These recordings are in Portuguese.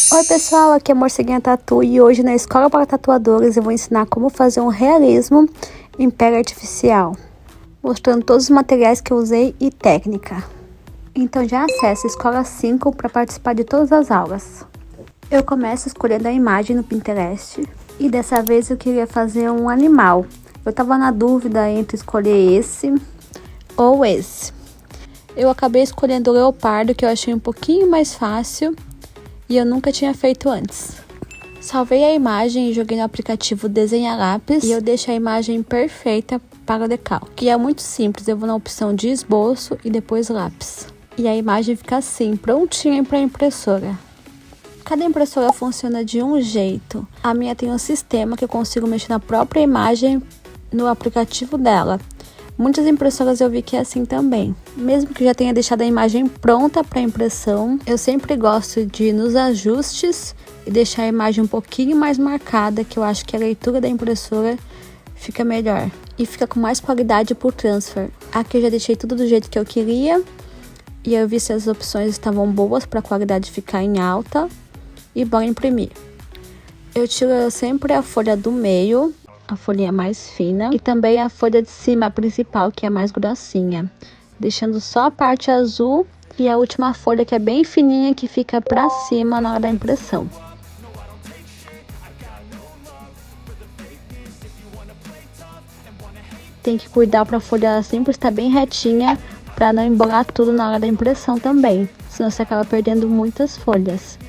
Oi pessoal, aqui é a Morceguinha Tatu e hoje na Escola para Tatuadores eu vou ensinar como fazer um realismo em pele artificial, mostrando todos os materiais que eu usei e técnica. Então já acesse Escola 5 para participar de todas as aulas. Eu começo escolhendo a imagem no Pinterest e dessa vez eu queria fazer um animal. Eu tava na dúvida entre escolher esse ou esse. Eu acabei escolhendo o leopardo, que eu achei um pouquinho mais fácil e eu nunca tinha feito antes. Salvei a imagem e joguei no aplicativo Desenha Lápis e eu deixo a imagem perfeita para o decalque. E é muito simples, eu vou na opção de esboço e depois lápis. E a imagem fica assim, prontinha para a impressora. Cada impressora funciona de um jeito. A minha tem um sistema que eu consigo mexer na própria imagem no aplicativo dela. Muitas impressoras eu vi que é assim também. Mesmo que já tenha deixado a imagem pronta para impressão, eu sempre gosto de ir nos ajustes e deixar a imagem um pouquinho mais marcada, que eu acho que a leitura da impressora fica melhor. E fica com mais qualidade por transfer. Aqui eu já deixei tudo do jeito que eu queria. E eu vi se as opções estavam boas para a qualidade ficar em alta. E bora imprimir. Eu tiro sempre a folha do meio, a folhinha mais fina, e também a folha de cima, a principal, que é mais grossinha, deixando só a parte azul e a última folha, que é bem fininha, que fica pra cima na hora da impressão. Tem que cuidar para a folha sempre estar bem retinha, para não embolar tudo na hora da impressão também, senão você acaba perdendo muitas folhas.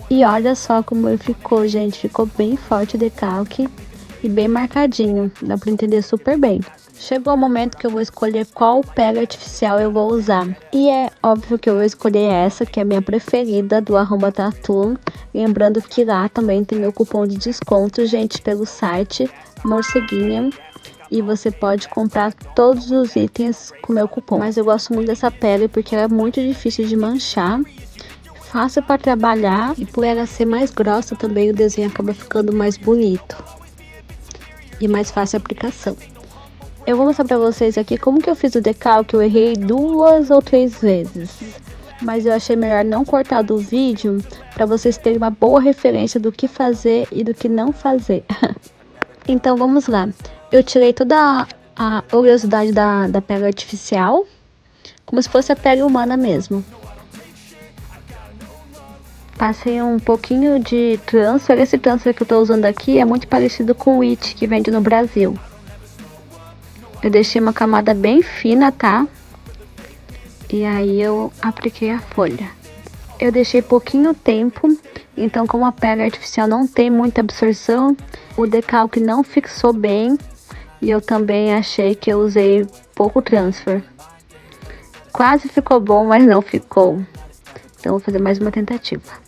E olha só como ele ficou, gente, ficou bem forte o decalque. E bem marcadinho, dá pra entender super bem. Chegou o momento que eu vou escolher qual pele artificial eu vou usar. E é óbvio que eu vou escolher essa, que é a minha preferida, do @tatu. Lembrando que lá também tem meu cupom de desconto, gente, pelo site Morceguinha. E você pode comprar todos os itens com meu cupom. Mas eu gosto muito dessa pele porque ela é muito difícil de manchar. Fácil para trabalhar e por ela ser mais grossa também o desenho acaba ficando mais bonito. E mais fácil a aplicação. Eu vou mostrar pra vocês aqui como que eu fiz o decalque. Eu errei 2 ou 3 vezes, mas eu achei melhor não cortar do vídeo para vocês terem uma boa referência do que fazer e do que não fazer. Então vamos lá. Eu tirei toda a oleosidade da pele artificial, como se fosse a pele humana mesmo. Passei um pouquinho de transfer. Esse transfer que eu tô usando aqui é muito parecido com o It, que vende no Brasil. Eu deixei uma camada bem fina, tá? E aí eu apliquei a folha. Eu deixei pouquinho tempo, então como a pele artificial não tem muita absorção, o decalque não fixou bem. E eu também achei que eu usei pouco transfer. Quase ficou bom, mas não ficou. Então vou fazer mais uma tentativa.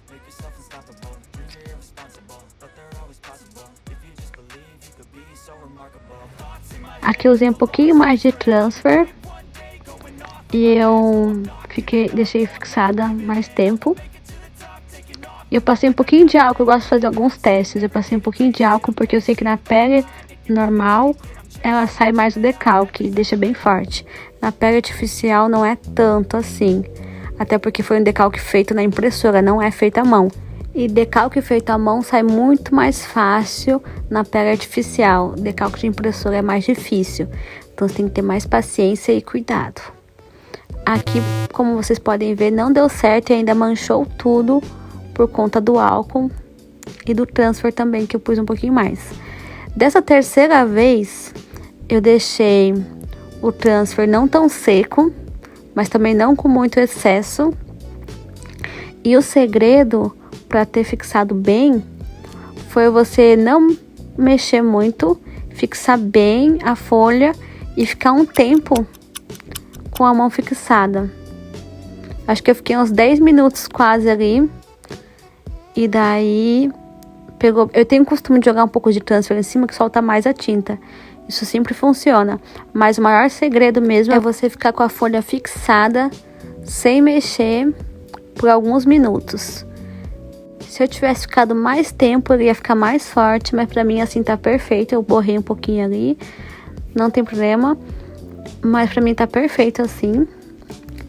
Aqui eu usei um pouquinho mais de transfer e eu deixei fixada mais tempo. E eu passei um pouquinho de álcool, eu gosto de fazer alguns testes. Eu passei um pouquinho de álcool porque eu sei que na pele normal ela sai mais o decalque, deixa bem forte. Na pele artificial não é tanto assim, até porque foi um decalque feito na impressora, não é feito à mão. E decalque feito à mão sai muito mais fácil na pele artificial. Decalque de impressora é mais difícil. Então você tem que ter mais paciência e cuidado. Aqui, como vocês podem ver, não deu certo e ainda manchou tudo por conta do álcool e do transfer também, que eu pus um pouquinho mais. Dessa terceira vez, eu deixei o transfer não tão seco, mas também não com muito excesso. E o segredo para ter fixado bem foi você não mexer muito, fixar bem a folha e ficar um tempo com a mão fixada. Acho que eu fiquei uns 10 minutos quase ali. E daí pegou. Eu tenho o costume de jogar um pouco de transfer em cima que solta mais a tinta. Isso sempre funciona. Mas o maior segredo mesmo é você ficar com a folha fixada sem mexer por alguns minutos. Se eu tivesse ficado mais tempo, ele ia ficar mais forte, mas pra mim assim tá perfeito. Eu borrei um pouquinho ali, não tem problema, mas pra mim tá perfeito assim.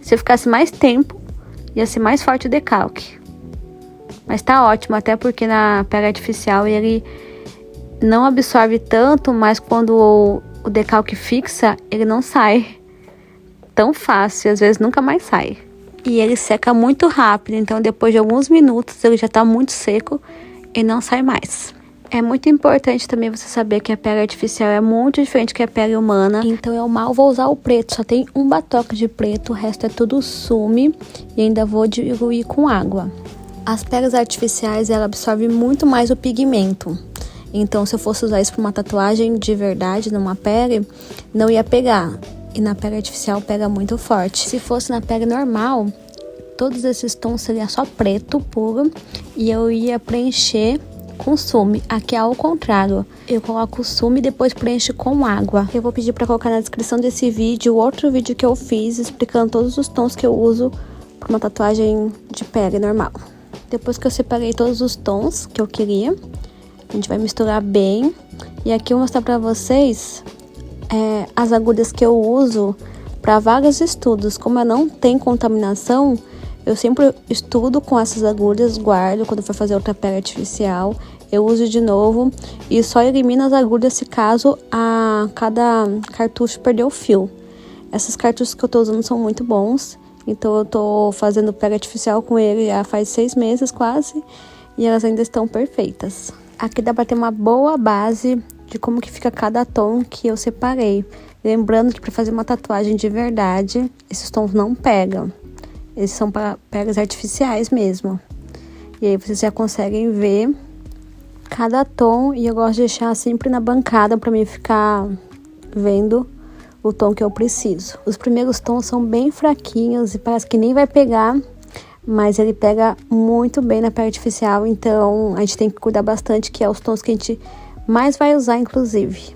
Se eu ficasse mais tempo, ia ser mais forte o decalque. Mas tá ótimo, até porque na pele artificial ele não absorve tanto, mas quando o decalque fixa, ele não sai tão fácil, às vezes nunca mais sai. E ele seca muito rápido, então depois de alguns minutos ele já tá muito seco e não sai mais. É muito importante também você saber que a pele artificial é muito diferente que a pele humana. Então eu mal vou usar o preto, só tem um batoque de preto, o resto é tudo sume e ainda vou diluir com água. As peles artificiais, ela absorve muito mais o pigmento. Então se eu fosse usar isso para uma tatuagem de verdade numa pele, não ia pegar. E na pele artificial pega muito forte. Se fosse na pele normal, todos esses tons seria só preto puro e eu ia preencher com sume. Aqui é ao contrário, eu coloco sume e depois preencho com água. Eu vou pedir para colocar na descrição desse vídeo outro vídeo que eu fiz explicando todos os tons que eu uso para uma tatuagem de pele normal. Depois que eu separei todos os tons que eu queria, a gente vai misturar bem. E aqui eu vou mostrar para vocês as agulhas que eu uso para vários estudos. Como eu não tenho contaminação, eu sempre estudo com essas agulhas, guardo quando for fazer outra pele artificial, eu uso de novo e só elimino as agulhas se caso cada cartucho perder o fio. Esses cartuchos que eu tô usando são muito bons, então eu tô fazendo pele artificial com ele já faz 6 meses quase e elas ainda estão perfeitas. Aqui dá para ter uma boa base de como que fica cada tom que eu separei. Lembrando que para fazer uma tatuagem de verdade, esses tons não pegam. Eles são para peles artificiais mesmo. E aí vocês já conseguem ver cada tom. E eu gosto de deixar sempre na bancada para mim ficar vendo o tom que eu preciso. Os primeiros tons são bem fraquinhos e parece que nem vai pegar. Mas ele pega muito bem na pele artificial. Então a gente tem que cuidar bastante, que é os tons que a gente mais vai usar, inclusive.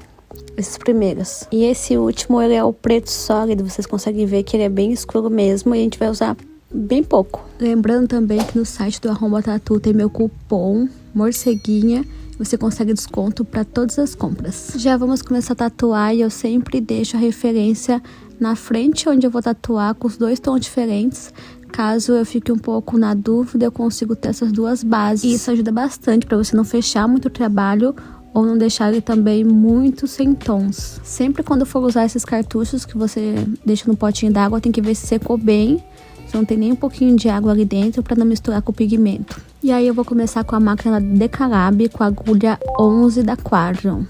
Esses primeiros. E esse último, ele é o preto sólido. Vocês conseguem ver que ele é bem escuro mesmo. E a gente vai usar bem pouco. Lembrando também que no site do Arromba Tatu tem meu cupom Morceguinha. Você consegue desconto para todas as compras. Já vamos começar a tatuar e eu sempre deixo a referência na frente onde eu vou tatuar com os 2 tons diferentes. Caso eu fique um pouco na dúvida, eu consigo ter essas 2 bases. E isso ajuda bastante para você não fechar muito o trabalho ou não deixar ele também muito sem tons. Sempre quando for usar esses cartuchos que você deixa no potinho d'água, tem que ver se secou bem, se não tem nem um pouquinho de água ali dentro para não misturar com o pigmento. E aí eu vou começar com a máquina Decalab com a agulha 11 da Quadron,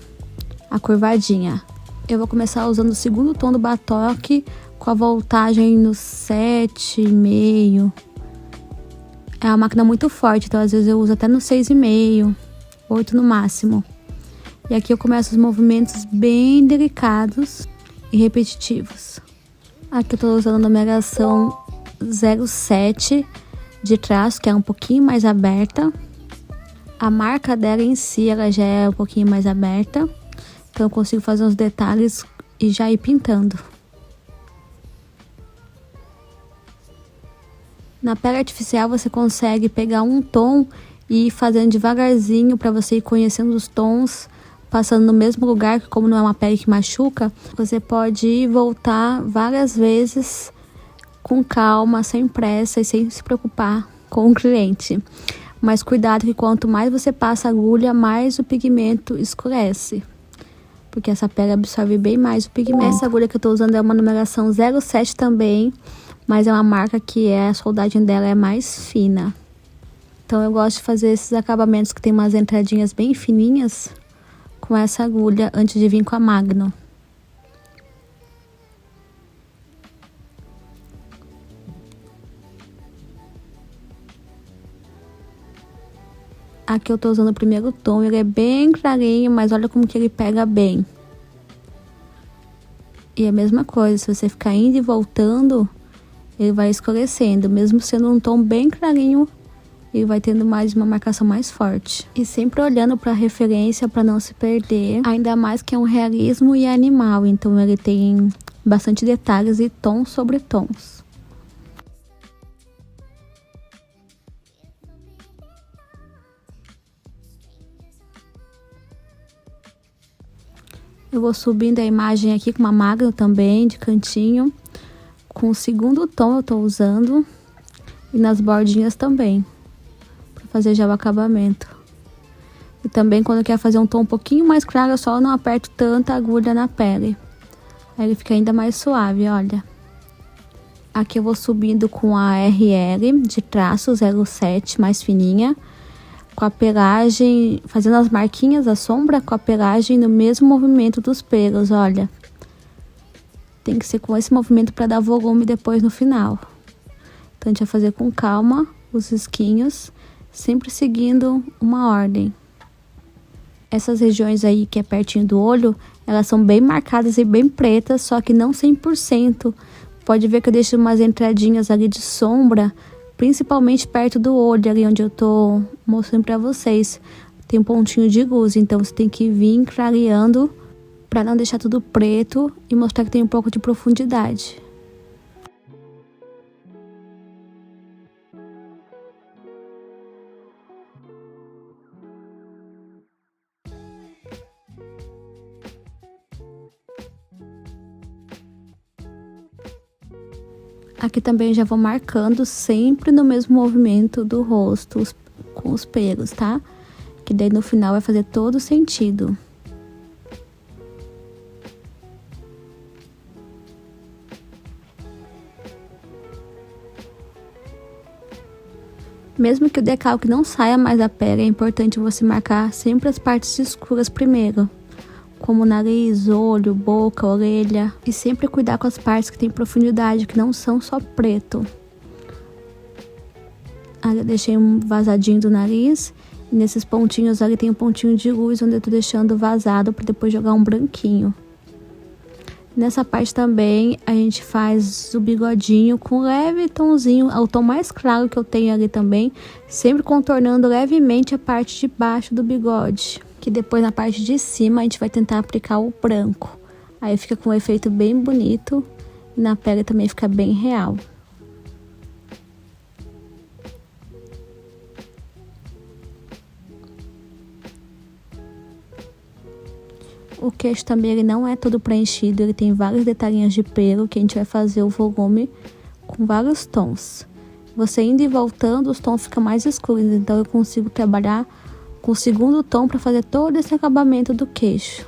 a curvadinha. Eu vou começar usando o segundo tom do batoque com a voltagem no 7,5. É uma máquina muito forte, então às vezes eu uso até no 6,5, 8 no máximo. E aqui eu começo os movimentos bem delicados e repetitivos. Aqui eu tô usando a numeração 07 de traço, que é um pouquinho mais aberta. A marca dela em si, ela já é um pouquinho mais aberta. Então eu consigo fazer uns detalhes e já ir pintando. Na pele artificial você consegue pegar um tom e ir fazendo devagarzinho para você ir conhecendo os tons, passando no mesmo lugar, que como não é uma pele que machuca, você pode ir e voltar várias vezes com calma, sem pressa e sem se preocupar com o cliente. Mas cuidado que quanto mais você passa a agulha, mais o pigmento escurece, porque essa pele absorve bem mais o pigmento. Essa agulha que eu tô usando é uma numeração 07 também, mas é uma marca que a soldagem dela é mais fina. Então eu gosto de fazer esses acabamentos que tem umas entradinhas bem fininhas com essa agulha antes de vir com a Magno. Aqui eu tô usando o primeiro tom, ele é bem clarinho, mas olha como que ele pega bem. E a mesma coisa, se você ficar indo e voltando, ele vai escurecendo. Mesmo sendo um tom bem clarinho, ele vai tendo mais uma marcação mais forte. E sempre olhando para a referência para não se perder. Ainda mais que é um realismo e animal, então ele tem bastante detalhes e tons sobre tons. Eu vou subindo a imagem aqui com uma Magno também, de cantinho. Com o segundo tom eu tô usando. E nas bordinhas também. Pra fazer já o acabamento. E também quando quer fazer um tom um pouquinho mais claro, eu só não aperto tanta agulha na pele. Aí ele fica ainda mais suave, olha. Aqui eu vou subindo com a RL de traço 07, mais fininha. Com a pelagem, fazendo as marquinhas, a sombra, com a pelagem no mesmo movimento dos pelos, olha. Tem que ser com esse movimento para dar volume depois no final. Então a gente vai fazer com calma os risquinhos, sempre seguindo uma ordem. Essas regiões aí que é pertinho do olho, elas são bem marcadas e bem pretas, só que não 100%. Pode ver que eu deixo umas entradinhas ali de sombra, principalmente perto do olho, ali onde eu tô mostrando pra vocês. Tem um pontinho de luz, então você tem que vir clareando pra não deixar tudo preto e mostrar que tem um pouco de profundidade. Aqui também já vou marcando sempre no mesmo movimento do rosto, com os pelos, tá? Que daí no final vai fazer todo sentido. Mesmo que o decalque não saia mais da pele, é importante você marcar sempre as partes escuras primeiro. Como nariz, olho, boca, orelha. E sempre cuidar com as partes que tem profundidade, que não são só preto. Ali eu deixei um vazadinho do nariz. E nesses pontinhos ali tem um pontinho de luz, onde eu tô deixando vazado para depois jogar um branquinho. Nessa parte também a gente faz o bigodinho com leve tomzinho, o tom mais claro que eu tenho ali também. Sempre contornando levemente a parte de baixo do bigode. Que depois na parte de cima a gente vai tentar aplicar o branco. Aí fica com um efeito bem bonito e na pele também fica bem real. O queixo também ele não é todo preenchido, ele tem vários detalhinhos de pelo que a gente vai fazer o volume com vários tons. Você indo e voltando, os tons ficam mais escuros, então eu consigo trabalhar com o segundo tom para fazer todo esse acabamento do queixo.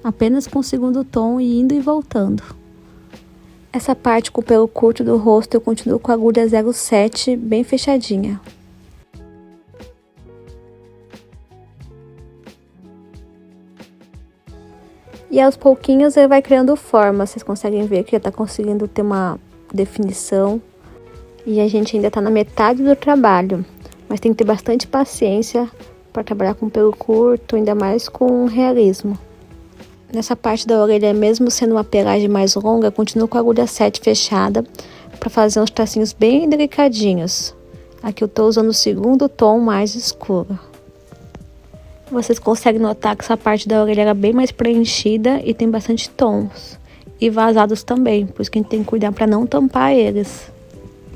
Apenas com o segundo tom e indo e voltando. Essa parte com o pelo curto do rosto eu continuo com a agulha 07 bem fechadinha. E aos pouquinhos ele vai criando forma, vocês conseguem ver que já tá conseguindo ter uma definição. E a gente ainda tá na metade do trabalho, mas tem que ter bastante paciência para trabalhar com pelo curto, ainda mais com realismo. Nessa parte da orelha, mesmo sendo uma pelagem mais longa, eu continuo com a agulha 7 fechada para fazer uns tracinhos bem delicadinhos. Aqui eu tô usando o segundo tom mais escuro. Vocês conseguem notar que essa parte da orelha é bem mais preenchida e tem bastante tons. E vazados também, por isso que a gente tem que cuidar para não tampar eles.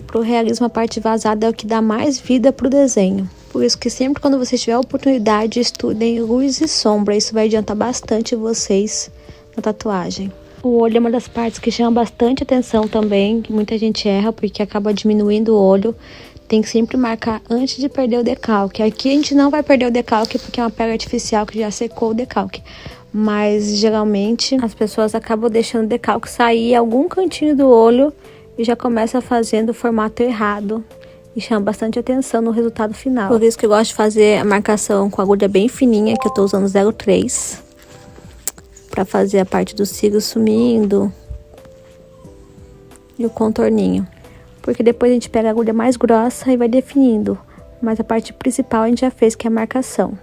Pro realismo, a parte vazada é o que dá mais vida pro desenho. Por isso que sempre quando vocês tiverem a oportunidade, estudem luz e sombra. Isso vai adiantar bastante vocês na tatuagem. O olho é uma das partes que chama bastante atenção também, que muita gente erra porque acaba diminuindo o olho. Tem que sempre marcar antes de perder o decalque. Aqui a gente não vai perder o decalque porque é uma pele artificial que já secou o decalque. Mas geralmente as pessoas acabam deixando o decalque sair em algum cantinho do olho e já começa fazendo o formato errado. E chama bastante atenção no resultado final. Por isso que eu gosto de fazer a marcação com agulha bem fininha, que eu tô usando 03. Pra fazer a parte dos cílios sumindo. E o contorninho. Porque depois a gente pega a agulha mais grossa e vai definindo. Mas a parte principal a gente já fez, que é a marcação.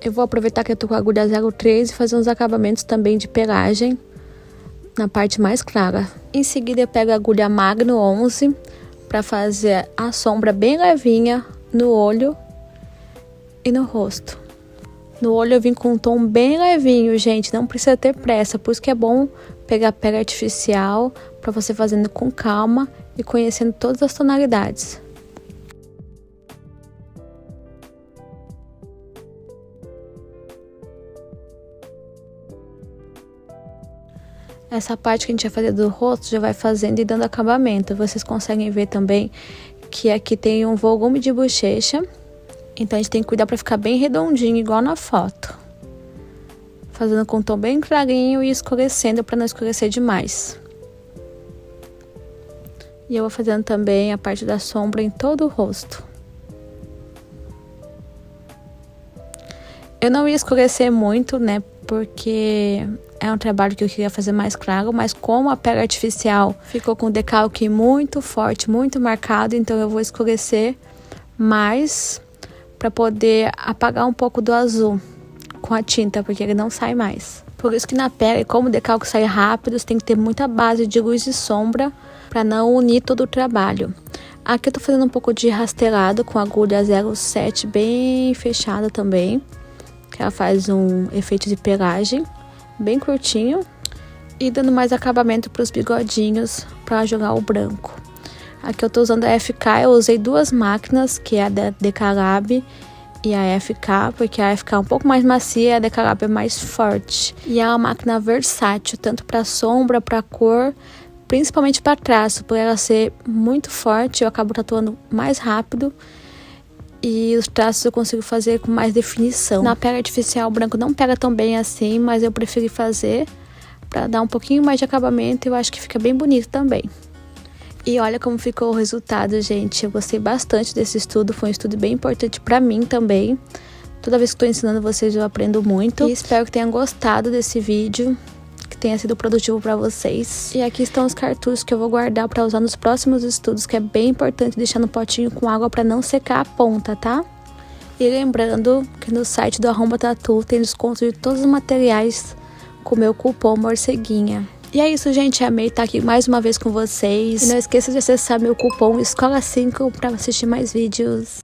Eu vou aproveitar que eu tô com a agulha 03 e fazer uns acabamentos também de pelagem na parte mais clara. Em seguida eu pego a agulha Magno 11 para fazer a sombra bem levinha no olho e no rosto. No olho eu vim com um tom bem levinho, gente, não precisa ter pressa, por isso que é bom pegar pele artificial para você fazendo com calma e conhecendo todas as tonalidades. Essa parte que a gente vai fazer do rosto já vai fazendo e dando acabamento. Vocês conseguem ver também que aqui tem um volume de bochecha. Então a gente tem que cuidar para ficar bem redondinho, igual na foto. Fazendo com um tom bem clarinho e escurecendo para não escurecer demais. E eu vou fazendo também a parte da sombra em todo o rosto. Eu não ia escurecer muito, né? Porque é um trabalho que eu queria fazer mais claro, mas como a pele artificial ficou com o decalque muito forte, muito marcado, então eu vou escurecer mais para poder apagar um pouco do azul com a tinta, porque ele não sai mais. Por isso que na pele, como o decalque sai rápido, você tem que ter muita base de luz e sombra para não unir todo o trabalho. Aqui eu tô fazendo um pouco de rasteirado com a agulha 07 bem fechada também, que ela faz um efeito de pelagem bem curtinho e dando mais acabamento para os bigodinhos para jogar o branco. Aqui eu tô usando a FK, eu usei duas máquinas, que é a da Decalab e a FK, porque a FK é um pouco mais macia e a Decalab é mais forte. E é uma máquina versátil, tanto para sombra, para cor, principalmente para traço, por ela ser muito forte, eu acabo tatuando mais rápido. E os traços eu consigo fazer com mais definição. Na pele artificial o branco não pega tão bem assim, mas eu preferi fazer para dar um pouquinho mais de acabamento e eu acho que fica bem bonito também. E olha como ficou o resultado, gente. Eu gostei bastante desse estudo, foi um estudo bem importante para mim também. Toda vez que estou ensinando vocês eu aprendo muito. E espero que tenham gostado desse vídeo, que tenha sido produtivo para vocês. E aqui estão os cartuchos que eu vou guardar para usar nos próximos estudos, que é bem importante deixar no potinho com água para não secar a ponta, tá? E lembrando que no site do Arromba Tatu tem desconto de todos os materiais com o meu cupom Morceguinha. E é isso, gente. Amei estar aqui mais uma vez com vocês. E não esqueça de acessar meu cupom Escola 5 para assistir mais vídeos.